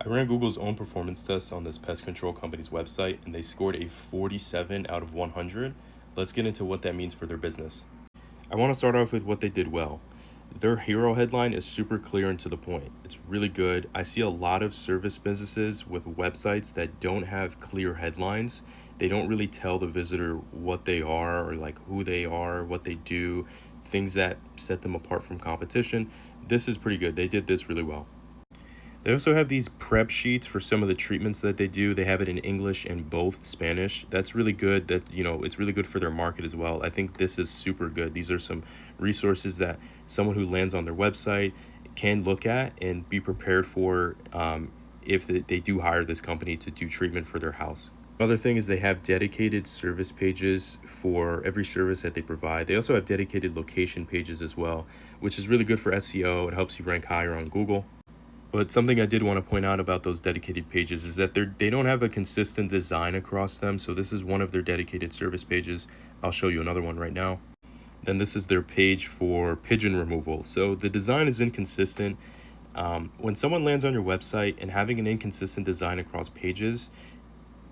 I ran Google's own performance test on this pest control company's website, and they scored a 47 out of 100. Let's get into what that means for their business. I want to start off with what they did well. Their hero headline is super clear and to the point. It's really good. I see a lot of service businesses with websites that don't have clear headlines. They don't really tell the visitor what they are or like who they are, what they do, things that set them apart from competition. This is pretty good. They did this really well. They also have these prep sheets for some of the treatments that they do. They have it in English and both Spanish. That's really good. It's really good for their market as well. I think this is super good. These are some resources that someone who lands on their website can look at and be prepared for if they do hire this company to do treatment for their house. Another thing is they have dedicated service pages for every service that they provide. They also have dedicated location pages as well, which is really good for SEO. It helps you rank higher on Google. But something I did want to point out about those dedicated pages is that they don't have a consistent design across them. So this is one of their dedicated service pages. I'll show you another one right now. Then this is their page for pigeon removal. So the design is inconsistent. When someone lands on your website and having an inconsistent design across pages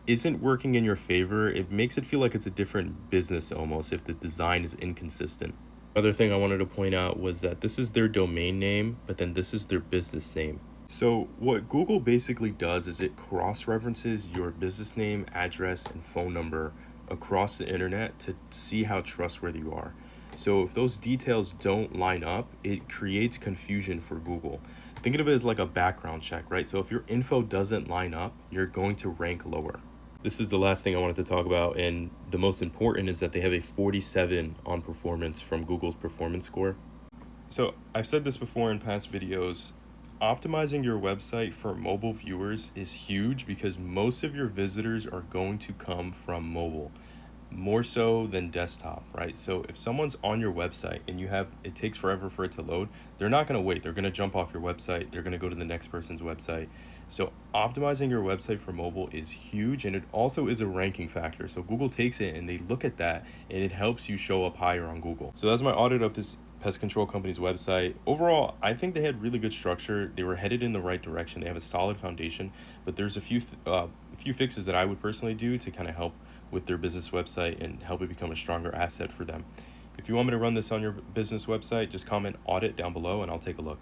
isn't working in your favor, it makes it feel like it's a different business almost if the design is inconsistent. Other thing I wanted to point out was that this is their domain name, but then this is their business name. So what Google basically does is it cross-references your business name, address, and phone number across the internet to see how trustworthy you are. So if those details don't line up, it creates confusion for Google. Think of it as like a background check, right? So if your info doesn't line up, you're going to rank lower. This is the last thing I wanted to talk about, and the most important is that they have a 47 on performance from Google's performance score. So I've said this before in past videos, optimizing your website for mobile viewers is huge because most of your visitors are going to come from mobile, more so than desktop, right? So if someone's on your website and it takes forever for it to load, they're not going to wait. They're going to jump off your website. They're going to go to the next person's website. So optimizing your website for mobile is huge, and it also is a ranking factor. So Google takes it and they look at that, and it helps you show up higher on Google. So that's my audit of this pest control company's website. Overall, I think they had really good structure. They were headed in the right direction. They have a solid foundation, but there's a few fixes that I would personally do to kind of help with their business website and help it become a stronger asset for them. If you want me to run this on your business website, just comment audit down below and I'll take a look.